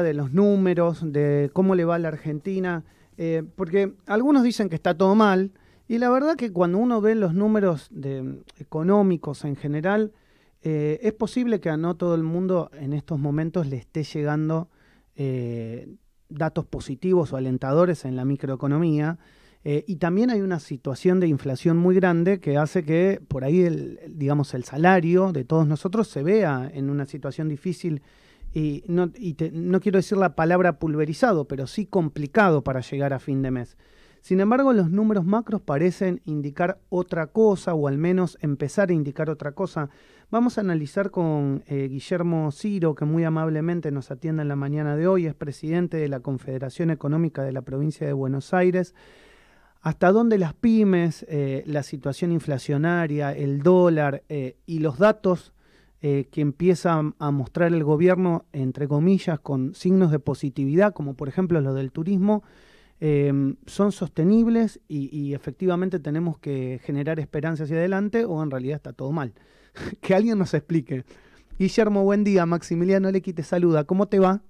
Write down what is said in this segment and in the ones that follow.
de los números, de cómo le va a la Argentina, porque algunos dicen que está todo mal, y la verdad que cuando uno ve los números económicos en general, es posible que a no todo el mundo en estos momentos le esté llegando datos positivos o alentadores en la microeconomía, y también hay una situación de inflación muy grande que hace que por ahí digamos, el salario de todos nosotros se vea en una situación difícil y no quiero decir la palabra pulverizado, pero sí complicado para llegar a fin de mes. Sin embargo, los números macros parecen indicar otra cosa, o al menos empezar a indicar otra cosa. Vamos a analizar con Guillermo Ciro, que muy amablemente nos atiende en la mañana de hoy, es presidente de la Confederación Económica de la Provincia de Buenos Aires, hasta dónde las pymes, la situación inflacionaria, el dólar y los datos que empieza a mostrar el gobierno, entre comillas, con signos de positividad, como por ejemplo los del turismo, son sostenibles y efectivamente tenemos que generar esperanza hacia adelante, o en realidad está todo mal. Que alguien nos explique. Guillermo, buen día. Maximiliano Lequi te saluda. ¿Cómo te va?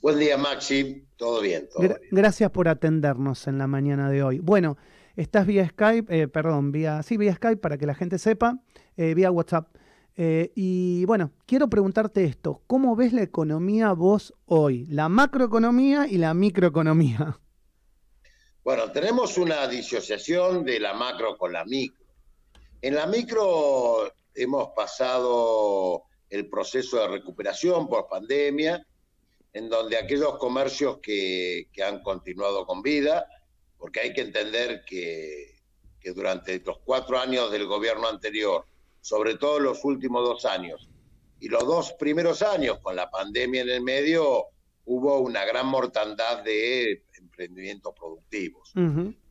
Buen día, Maxi. Todo bien, todo bien. Gracias por atendernos en la mañana de hoy. Bueno, estás vía Skype, vía Skype para que la gente sepa, vía WhatsApp. Y bueno, quiero preguntarte esto, ¿cómo ves la economía vos hoy? La macroeconomía y la microeconomía. Bueno, tenemos una disociación de la macro con la micro. En la micro hemos pasado el proceso de recuperación por pandemia, en donde aquellos comercios que han continuado con vida, porque hay que entender que durante los 4 años del gobierno anterior, sobre todo los últimos 2 años, y los 2 primeros años con la pandemia en el medio, hubo una gran mortandad de emprendimientos productivos.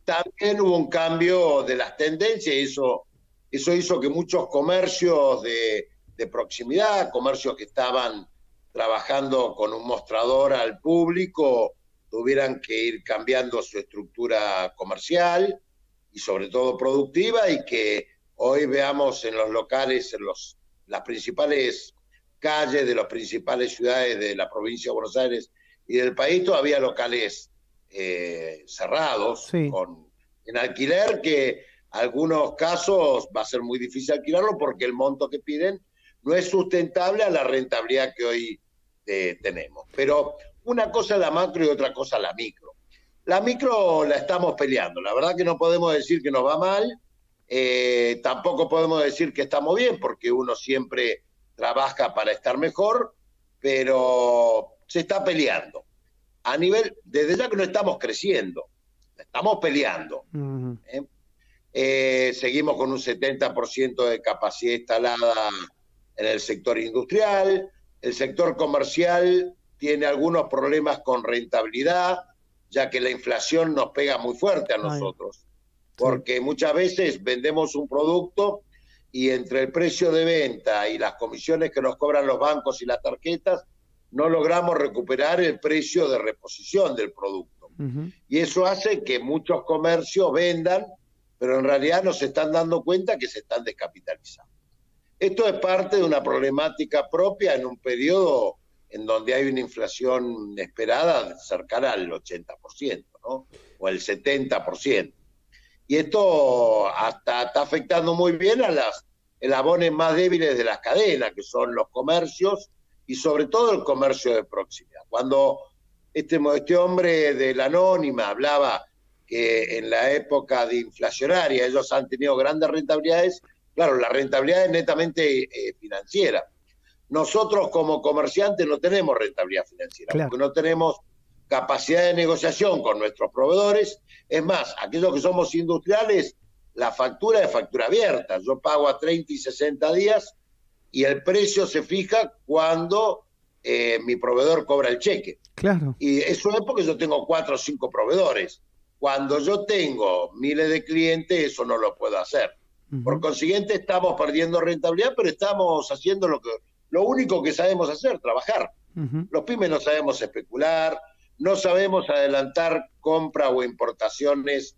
También hubo un cambio de las tendencias, y eso hizo que muchos comercios de proximidad, comercios que estaban trabajando con un mostrador al público, tuvieran que ir cambiando su estructura comercial y sobre todo productiva, y que hoy veamos en los locales, en las principales calles de las principales ciudades de la provincia de Buenos Aires y del país, todavía locales cerrados, Sí. En alquiler, que algunos casos va a ser muy difícil alquilarlo porque el monto que piden no es sustentable a la rentabilidad que hoy tenemos. Pero una cosa es la macro y otra cosa la micro. La micro la estamos peleando. La verdad que no podemos decir que nos va mal, tampoco podemos decir que estamos bien, porque uno siempre trabaja para estar mejor, pero se está peleando. Desde ya que no estamos creciendo, estamos peleando. Seguimos con un 70% de capacidad instalada en el sector industrial. El sector comercial tiene algunos problemas con rentabilidad, ya que la inflación nos pega muy fuerte a nosotros, porque muchas veces vendemos un producto y entre el precio de venta y las comisiones que nos cobran los bancos y las tarjetas, no logramos recuperar el precio de reposición del producto. Y eso hace que muchos comercios vendan, pero en realidad no se están dando cuenta que se están descapitalizando. Esto es parte de una problemática propia en un periodo en donde hay una inflación esperada cercana al 80%, ¿no? O el 70%. Y esto hasta está afectando muy bien a las eslabones más débiles de las cadenas, que son los comercios y sobre todo el comercio de proximidad. Cuando este hombre de la Anónima hablaba que en la época de inflacionaria ellos han tenido grandes rentabilidades, claro, la rentabilidad es netamente financiera. Nosotros como comerciantes no tenemos rentabilidad financiera, claro, porque no tenemos capacidad de negociación con nuestros proveedores. Es más, aquellos que somos industriales, la factura es factura abierta. Yo pago a 30 y 60 días y el precio se fija cuando mi proveedor cobra el cheque. Claro. Y eso es porque yo tengo 4 o 5 proveedores. Cuando yo tengo miles de clientes, eso no lo puedo hacer. Por consiguiente, estamos perdiendo rentabilidad, pero estamos haciendo lo único que sabemos hacer, trabajar. Los pymes no sabemos especular, no sabemos adelantar compra o importaciones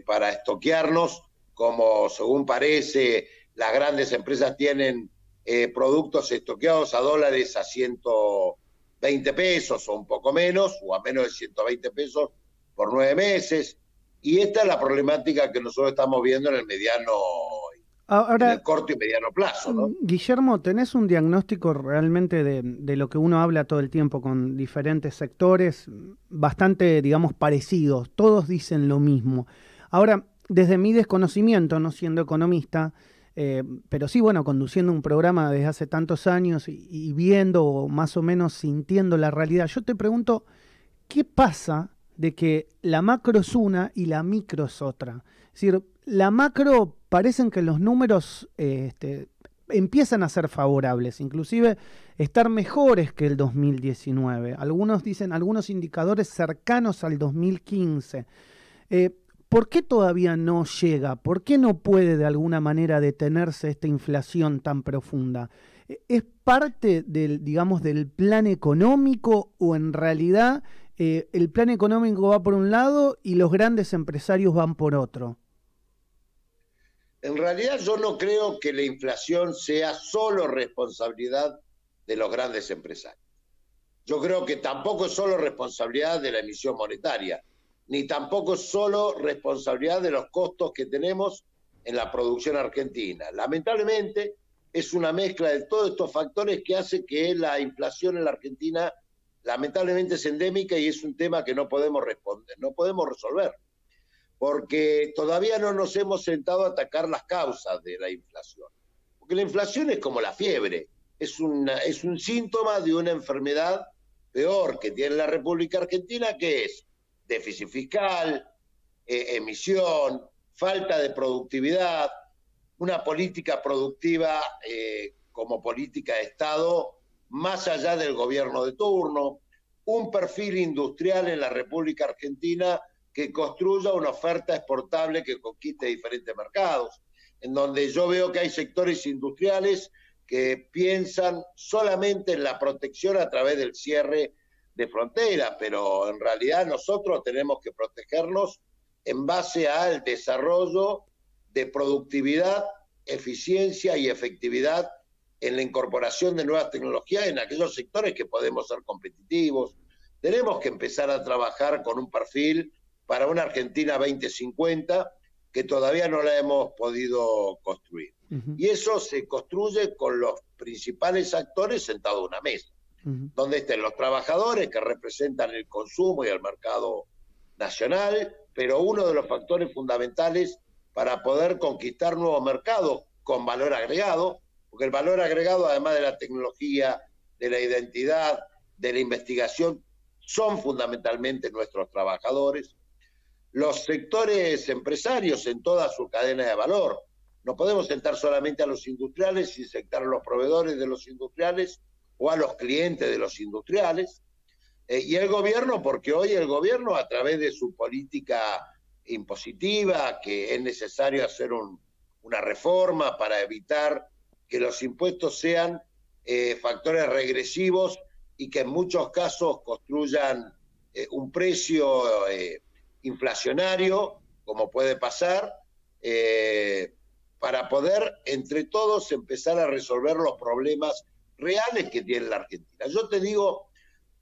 para estoquearnos, como según parece, las grandes empresas tienen productos estoqueados a dólares a 20 pesos o un poco menos, o a menos de 120 pesos por 9 meses. Y esta es la problemática que nosotros estamos viendo en el mediano, en el Ahora, corto y mediano plazo, ¿no? Guillermo, ¿tenés un diagnóstico realmente de lo que uno habla todo el tiempo con diferentes sectores bastante, digamos, parecidos? Todos dicen lo mismo. Ahora, desde mi desconocimiento, no siendo economista, pero sí, bueno, conduciendo un programa desde hace tantos años y viendo o más o menos sintiendo la realidad, yo te pregunto, ¿qué pasa de que la macro es una y la micro es otra? Es decir, la macro parecen que los números empiezan a ser favorables, inclusive estar mejores que el 2019. Algunos dicen, algunos indicadores cercanos al 2015. ¿Por qué todavía no llega? ¿Por qué no puede de alguna manera detenerse esta inflación tan profunda? ¿Es parte del, digamos, del plan económico o en realidad el plan económico va por un lado y los grandes empresarios van por otro? En realidad yo no creo que la inflación sea solo responsabilidad de los grandes empresarios. Yo creo que tampoco es solo responsabilidad de la emisión monetaria, ni tampoco es solo responsabilidad de los costos que tenemos en la producción argentina. Lamentablemente es una mezcla de todos estos factores que hace que la inflación en la Argentina lamentablemente es endémica y es un tema que no podemos responder, no podemos resolver, porque todavía no nos hemos sentado a atacar las causas de la inflación. Porque la inflación es como la fiebre, es un síntoma de una enfermedad peor que tiene la República Argentina, que es déficit fiscal, emisión, falta de productividad, una política productiva como política de Estado más allá del gobierno de turno, un perfil industrial en la República Argentina que construya una oferta exportable que conquiste diferentes mercados, en donde yo veo que hay sectores industriales que piensan solamente en la protección a través del cierre de frontera, pero en realidad nosotros tenemos que protegernos en base al desarrollo de productividad, eficiencia y efectividad en la incorporación de nuevas tecnologías en aquellos sectores que podemos ser competitivos. Tenemos que empezar a trabajar con un perfil para una Argentina 2050 que todavía no la hemos podido construir. Y eso se construye con los principales actores sentados a una mesa, donde estén los trabajadores que representan el consumo y el mercado nacional, pero uno de los factores fundamentales para poder conquistar nuevos mercados con valor agregado, porque el valor agregado, además de la tecnología, de la identidad, de la investigación, son fundamentalmente nuestros trabajadores. Los sectores empresarios en toda su cadena de valor. No podemos sentar solamente a los industriales sin sentar a los proveedores de los industriales o a los clientes de los industriales. Y el gobierno, porque hoy el gobierno, a través de su política impositiva, que es necesario hacer una reforma para evitar que los impuestos sean factores regresivos y que en muchos casos construyan un precio inflacionario, como puede pasar, para poder entre todos empezar a resolver los problemas reales que tiene la Argentina. Yo te digo,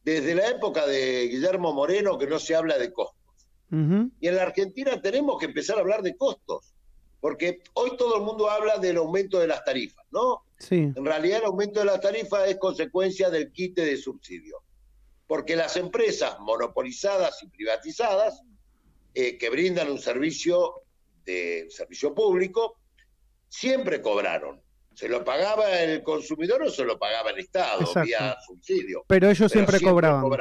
desde la época de Guillermo Moreno que no se habla de costos. Y en la Argentina tenemos que empezar a hablar de costos, porque hoy todo el mundo habla del aumento de las tarifas, ¿no? Sí. En realidad el aumento de las tarifas es consecuencia del quite de subsidio, porque las empresas monopolizadas y privatizadas que brindan un servicio público siempre cobraron. ¿Se lo pagaba el consumidor o se lo pagaba el Estado? Exacto. Vía subsidio? Pero ellos siempre cobraban.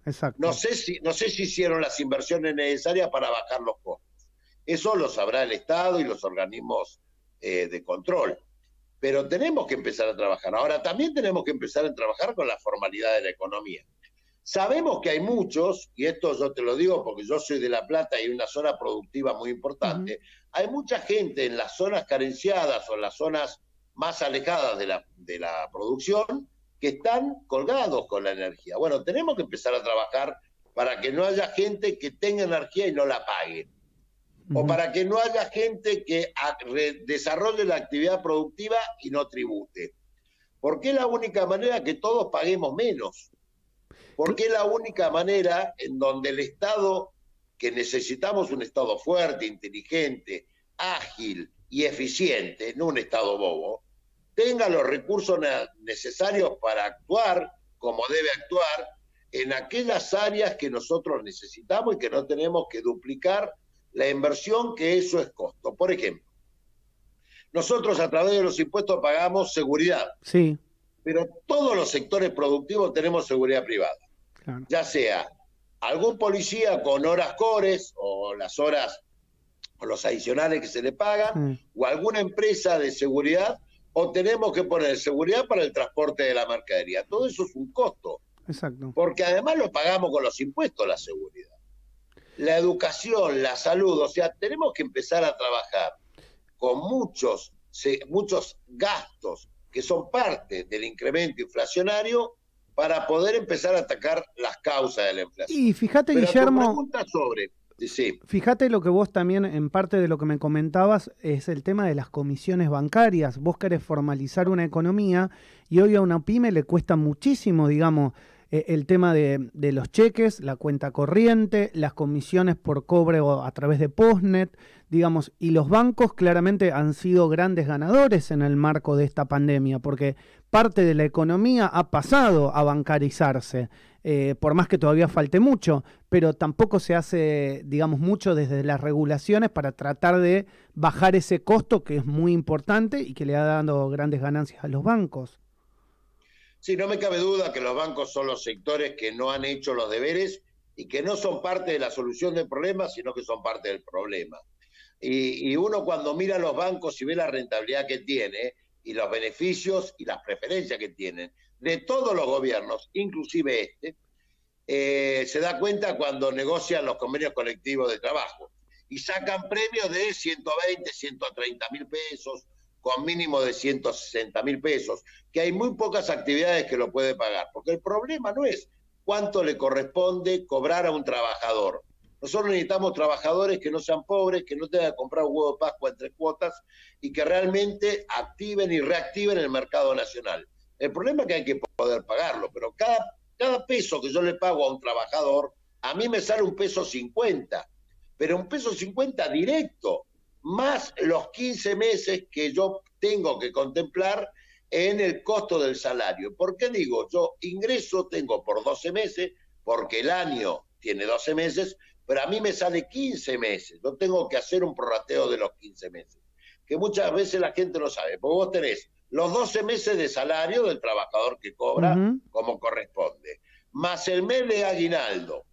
Exacto. No sé si hicieron las inversiones necesarias para bajar los costos. Eso lo sabrá el Estado y los organismos de control. Pero tenemos que empezar a trabajar. Ahora, también tenemos que empezar a trabajar con la formalidad de la economía. Sabemos que hay muchos, y esto yo te lo digo porque yo soy de La Plata y hay una zona productiva muy importante, hay mucha gente en las zonas carenciadas o en las zonas más alejadas de la producción que están colgados con la energía. Bueno, tenemos que empezar a trabajar para que no haya gente que tenga energía y no la pague. O para que no haya gente que desarrolle la actividad productiva y no tribute. Porque es la única manera que todos paguemos menos. porque es la única manera en donde el Estado, que necesitamos un Estado fuerte, inteligente, ágil y eficiente, no un Estado bobo, tenga los recursos necesarios para actuar como debe actuar en aquellas áreas que nosotros necesitamos y que no tenemos que duplicar la inversión, que eso es costo. Por ejemplo, nosotros a través de los impuestos pagamos seguridad, Sí, pero todos los sectores productivos tenemos seguridad privada, claro. ya sea algún policía con horas cores o las horas o los adicionales que se le pagan, Sí, o alguna empresa de seguridad, o tenemos que poner seguridad para el transporte de la mercadería. Todo eso es un costo, exacto. porque además lo pagamos con los impuestos, la seguridad. La educación, la salud, o sea, tenemos que empezar a trabajar con muchos gastos que son parte del incremento inflacionario para poder empezar a atacar las causas de la inflación. Y fíjate, Pero Guillermo, tu pregunta sobre... Sí. fíjate lo que vos también, en parte de lo que me comentabas, es el tema de las comisiones bancarias. Vos querés formalizar una economía y hoy a una pyme le cuesta muchísimo, digamos, el tema de los cheques, la cuenta corriente, las comisiones por cobro a través de Postnet, digamos, y los bancos claramente han sido grandes ganadores en el marco de esta pandemia, porque parte de la economía ha pasado a bancarizarse, por más que todavía falte mucho, pero tampoco se hace, digamos, mucho desde las regulaciones para tratar de bajar ese costo que es muy importante y que le ha dado grandes ganancias a los bancos. Sí, no me cabe duda que los bancos son los sectores que no han hecho los deberes y que no son parte de la solución del problema, sino que son parte del problema. Y uno cuando mira los bancos y ve la rentabilidad que tiene y los beneficios y las preferencias que tienen de todos los gobiernos, inclusive se da cuenta cuando negocian los convenios colectivos de trabajo y sacan premios de 120, 130 mil pesos, con mínimo de 160 mil pesos, que hay muy pocas actividades que lo puede pagar, porque el problema no es cuánto le corresponde cobrar a un trabajador. Nosotros necesitamos trabajadores que no sean pobres, que no tengan que comprar un huevo de Pascua en 3 cuotas y que realmente activen y reactiven el mercado nacional. El problema es que hay que poder pagarlo, pero cada peso que yo le pago a un trabajador, a mí me sale $1.50, pero $1.50 directo, más los 15 meses que yo tengo que contemplar en el costo del salario. ¿Por qué digo? Yo ingreso tengo por 12 meses, porque el año tiene 12 meses, pero a mí me sale 15 meses. Yo tengo que hacer un prorrateo de los 15 meses, que muchas veces la gente no sabe, porque vos tenés los 12 meses de salario del trabajador que cobra como corresponde, más el mes de aguinaldo,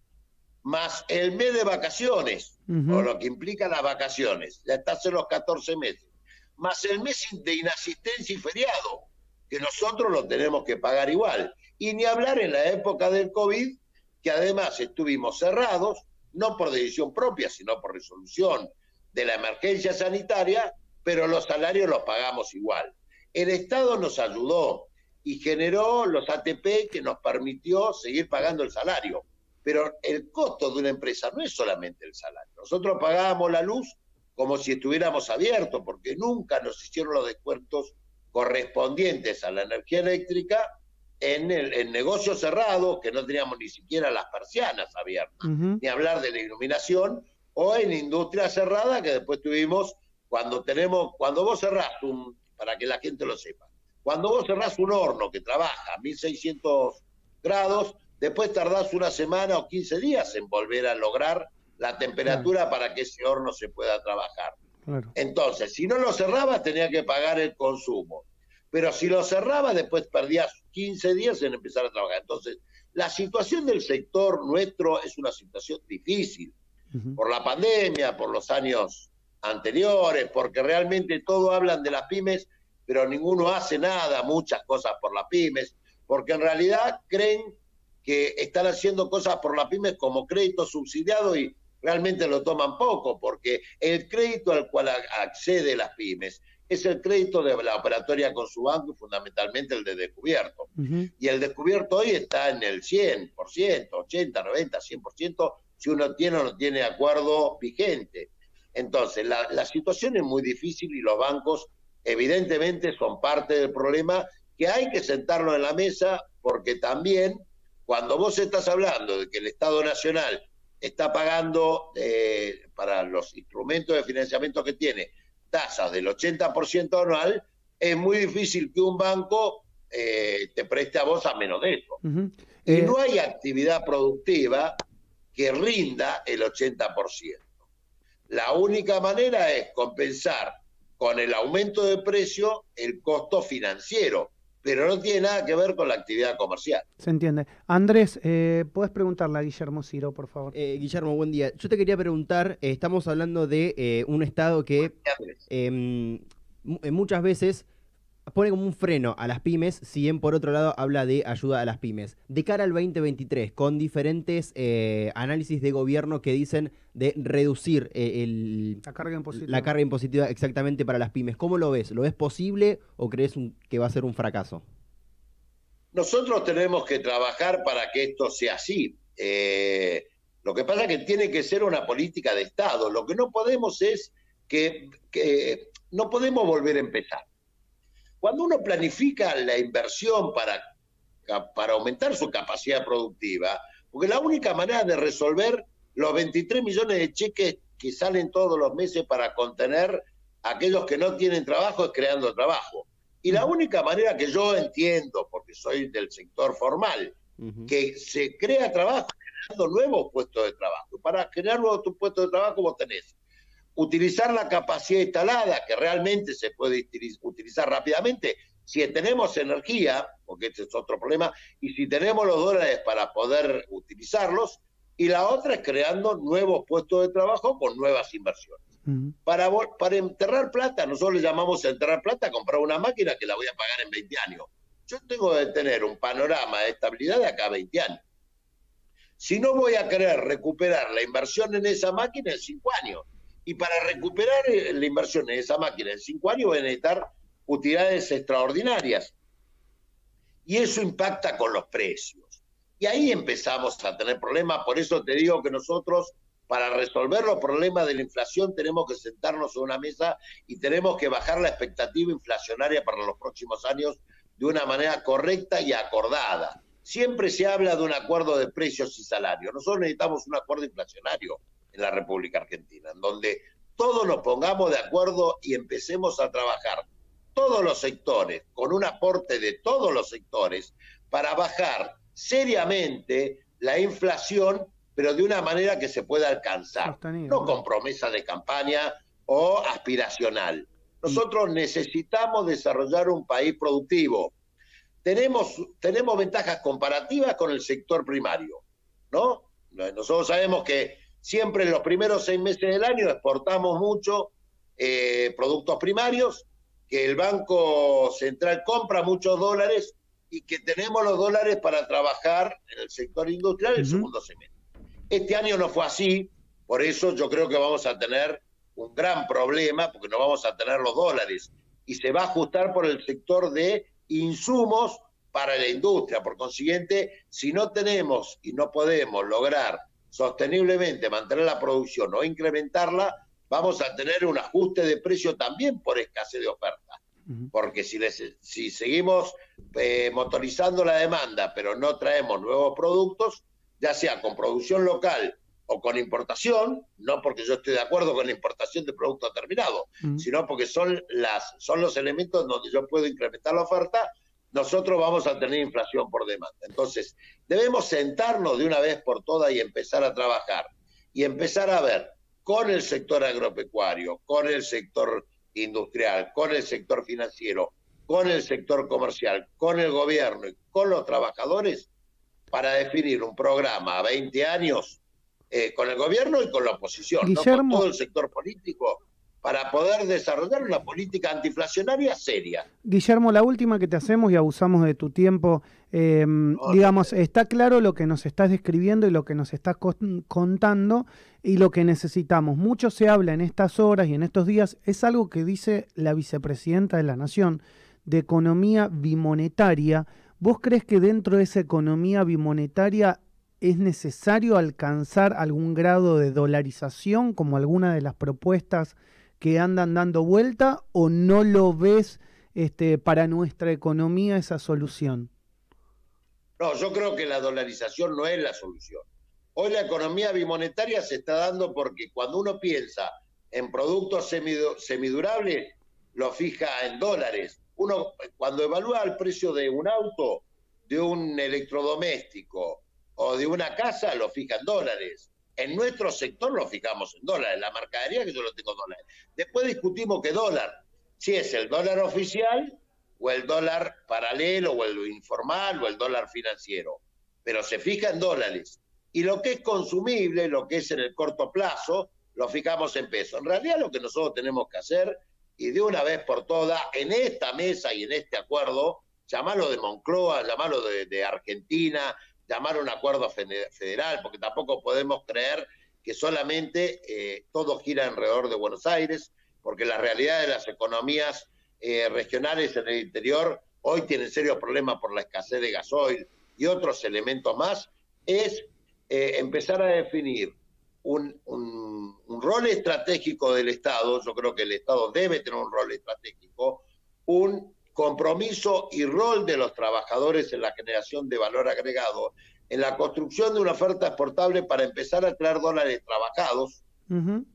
más el mes de vacaciones, o lo que implica las vacaciones, ya estás en los 14 meses, más el mes de inasistencia y feriado, que nosotros lo tenemos que pagar igual. Y ni hablar en la época del COVID, que además estuvimos cerrados, no por decisión propia, sino por resolución de la emergencia sanitaria, pero los salarios los pagamos igual. El Estado nos ayudó y generó los ATP que nos permitió seguir pagando el salario. Pero el costo de una empresa no es solamente el salario. Nosotros pagábamos la luz como si estuviéramos abiertos, porque nunca nos hicieron los descuentos correspondientes a la energía eléctrica en negocios cerrados, que no teníamos ni siquiera las persianas abiertas, ni hablar de la iluminación, o en industria cerrada, que después tuvimos, cuando vos cerrás para que la gente lo sepa, cuando vos cerrás un horno que trabaja a 1600 grados, después tardás una semana o 15 días en volver a lograr la temperatura para que ese horno se pueda trabajar. Claro. Entonces, si no lo cerrabas, tenías que pagar el consumo. Pero si lo cerrabas, después perdías 15 días en empezar a trabajar. Entonces, la situación del sector nuestro es una situación difícil. Por la pandemia, por los años anteriores, porque realmente todos hablan de las pymes, pero ninguno hace nada, muchas cosas por las pymes, porque en realidad creen que están haciendo cosas por las pymes como crédito subsidiado y realmente lo toman poco, porque el crédito al cual accede las pymes es el crédito de la operatoria con su banco y fundamentalmente el de descubierto. Y el descubierto hoy está en el 100%, 80, 90, 100%, si uno tiene o no tiene acuerdo vigente. Entonces, la situación es muy difícil y los bancos evidentemente son parte del problema, que hay que sentarlo en la mesa, porque también Cuando vos estás hablando de que el Estado Nacional está pagando para los instrumentos de financiamiento que tiene tasas del 80% anual, es muy difícil que un banco te preste a vos a menos de eso. Y no hay actividad productiva que rinda el 80%. La única manera es compensar con el aumento de precio el costo financiero, pero no tiene nada que ver con la actividad comercial. Se entiende. Andrés, ¿podés preguntarle a Guillermo Ciro, por favor? Guillermo, buen día. Yo te quería preguntar, estamos hablando de un Estado que muchas veces pone como un freno a las pymes, si bien por otro lado habla de ayuda a las pymes. De cara al 2023, con diferentes análisis de gobierno que dicen de reducir la carga impositiva exactamente para las pymes, ¿cómo lo ves? ¿Lo ves posible o crees que va a ser un fracaso? Nosotros tenemos que trabajar para que esto sea así. Lo que pasa es que tiene que ser una política de Estado. Lo que no podemos es que no podemos volver a empezar. Cuando uno planifica la inversión para aumentar su capacidad productiva, porque la única manera de resolver los 23 millones de cheques que salen todos los meses para contener a aquellos que no tienen trabajo es creando trabajo. Y la única manera que yo entiendo, porque soy del sector formal, que se crea trabajo creando nuevos puestos de trabajo. Para crear nuevos puestos de trabajo vos tenés utilizar la capacidad instalada, que realmente se puede utilizar rápidamente, si tenemos energía, porque este es otro problema, y si tenemos los dólares para poder utilizarlos, y la otra es creando nuevos puestos de trabajo con nuevas inversiones. Para enterrar plata, nosotros le llamamos enterrar plata, comprar una máquina que la voy a pagar en 20 años. Yo tengo que tener un panorama de estabilidad de acá a 20 años. Si no, voy a querer recuperar la inversión en esa máquina en 5 años. Y para recuperar la inversión en esa máquina en 5 años voy a necesitar utilidades extraordinarias. Y eso impacta con los precios. Y ahí empezamos a tener problemas. Por eso te digo que nosotros, para resolver los problemas de la inflación, tenemos que sentarnos en una mesa y tenemos que bajar la expectativa inflacionaria para los próximos años de una manera correcta y acordada. Siempre se habla de un acuerdo de precios y salarios. Nosotros necesitamos un acuerdo inflacionario en la República Argentina, en donde todos nos pongamos de acuerdo y empecemos a trabajar todos los sectores, con un aporte de todos los sectores, para bajar seriamente la inflación, pero de una manera que se pueda alcanzar, no con promesas de campaña o aspiracional. Nosotros necesitamos desarrollar un país productivo. Tenemos ventajas comparativas con el sector primario, ¿no? Nosotros sabemos que siempre en los primeros 6 meses del año exportamos mucho productos primarios, que el Banco Central compra muchos dólares y que tenemos los dólares para trabajar en el sector industrial el segundo semestre. Este año no fue así, por eso yo creo que vamos a tener un gran problema, porque no vamos a tener los dólares, y se va a ajustar por el sector de insumos para la industria. Por consiguiente, si no tenemos y no podemos lograr sosteniblemente mantener la producción o incrementarla, vamos a tener un ajuste de precio también por escasez de oferta. Porque si seguimos motorizando la demanda, pero no traemos nuevos productos, ya sea con producción local o con importación, no porque yo estoy de acuerdo con la importación de productos terminados, sino porque son los elementos donde yo puedo incrementar la oferta, nosotros vamos a tener inflación por demanda. Entonces, debemos sentarnos de una vez por todas y empezar a trabajar. Y empezar a ver con el sector agropecuario, con el sector industrial, con el sector financiero, con el sector comercial, con el gobierno y con los trabajadores, para definir un programa a 20 años con el gobierno y con la oposición, Guillermo, ¿no? Con todo el sector político, para poder desarrollar una política antiinflacionaria seria. Guillermo, la última que te hacemos y abusamos de tu tiempo, digamos, está claro lo que nos estás describiendo y lo que nos estás contando y lo que necesitamos. Mucho se habla en estas horas y en estos días, es algo que dice la vicepresidenta de la Nación, de economía bimonetaria. ¿Vos crees que dentro de esa economía bimonetaria es necesario alcanzar algún grado de dolarización, como alguna de las propuestas que andan dando vuelta, o no lo ves para nuestra economía esa solución? No, yo creo que la dolarización no es la solución. Hoy la economía bimonetaria se está dando porque cuando uno piensa en productos semidurables, lo fija en dólares. Uno, cuando evalúa el precio de un auto, de un electrodoméstico o de una casa, lo fija en dólares. En nuestro sector lo fijamos en dólares. La mercadería que yo lo tengo en dólares. Después discutimos qué dólar. Si es el dólar oficial o el dólar paralelo o el informal o el dólar financiero. Pero se fija en dólares. Y lo que es consumible, lo que es en el corto plazo, lo fijamos en pesos. En realidad lo que nosotros tenemos que hacer, y de una vez por todas, en esta mesa y en este acuerdo, llamarlo de Moncloa, llamarlo de Argentina, llamar un acuerdo federal, porque tampoco podemos creer que solamente todo gira alrededor de Buenos Aires, porque la realidad de las economías regionales en el interior hoy tienen serios problemas por la escasez de gasoil y otros elementos más, es empezar a definir un rol estratégico del Estado. Yo creo que el Estado debe tener un rol estratégico, un compromiso y rol de los trabajadores en la generación de valor agregado, en la construcción de una oferta exportable para empezar a traer dólares trabajados,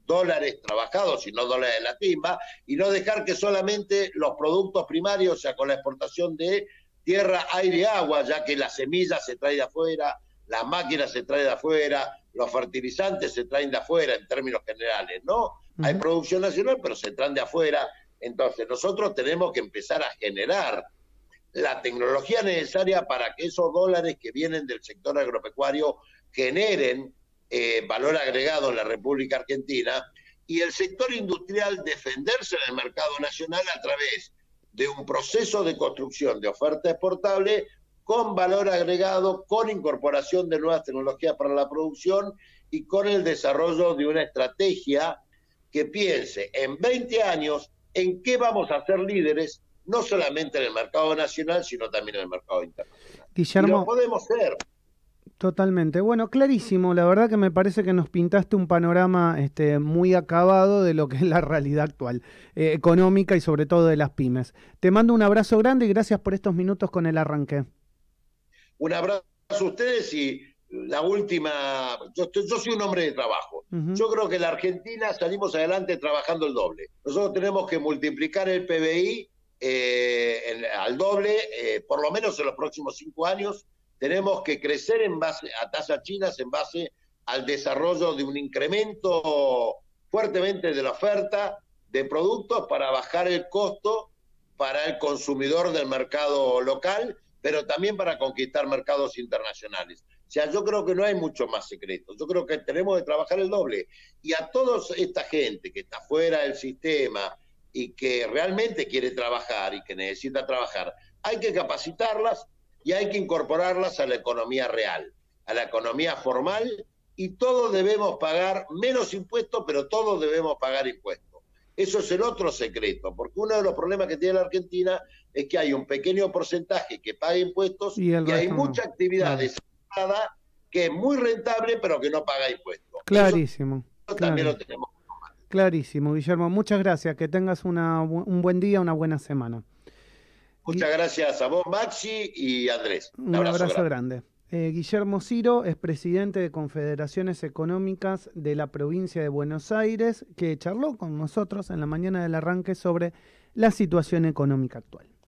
dólares trabajados y no dólares de la timba, y no dejar que solamente los productos primarios, o sea, con la exportación de tierra, aire y agua, ya que la semilla se trae de afuera, las máquinas se traen de afuera, los fertilizantes se traen de afuera en términos generales, ¿no? Hay producción nacional, pero se traen de afuera. Entonces nosotros tenemos que empezar a generar la tecnología necesaria para que esos dólares que vienen del sector agropecuario generen valor agregado en la República Argentina, y el sector industrial defenderse en el mercado nacional a través de un proceso de construcción de oferta exportable con valor agregado, con incorporación de nuevas tecnologías para la producción y con el desarrollo de una estrategia que piense en 20 años en qué vamos a ser líderes, no solamente en el mercado nacional, sino también en el mercado internacional. Guillermo, y lo podemos ser. Totalmente. Bueno, clarísimo. La verdad que me parece que nos pintaste un panorama muy acabado de lo que es la realidad actual, económica y sobre todo de las pymes. Te mando un abrazo grande y gracias por estos minutos con el arranque. Un abrazo a ustedes y la última, yo soy un hombre de trabajo. Yo creo que en la Argentina salimos adelante trabajando el doble. Nosotros tenemos que multiplicar el PBI al doble, por lo menos en los próximos 5 años. Tenemos que crecer en base a tasas chinas, en base al desarrollo de un incremento fuertemente de la oferta de productos para bajar el costo para el consumidor del mercado local, pero también para conquistar mercados internacionales. O sea, yo creo que no hay mucho más secreto. Yo creo que tenemos que trabajar el doble. Y a toda esta gente que está fuera del sistema y que realmente quiere trabajar y que necesita trabajar, hay que capacitarlas y hay que incorporarlas a la economía real, a la economía formal, y todos debemos pagar menos impuestos, pero todos debemos pagar impuestos. Eso es el otro secreto, porque uno de los problemas que tiene la Argentina es que hay un pequeño porcentaje que paga impuestos y hay mucha actividad desarrollada que es muy rentable, pero que no paga impuestos. Clarísimo. Eso también lo tenemos. Clarísimo, Guillermo. Muchas gracias. Que tengas un buen día, una buena semana. Muchas gracias a vos, Maxi, y Andrés. Un abrazo grande. Guillermo Ciro es presidente de Confederaciones Económicas de la provincia de Buenos Aires, que charló con nosotros en la mañana del arranque sobre la situación económica actual.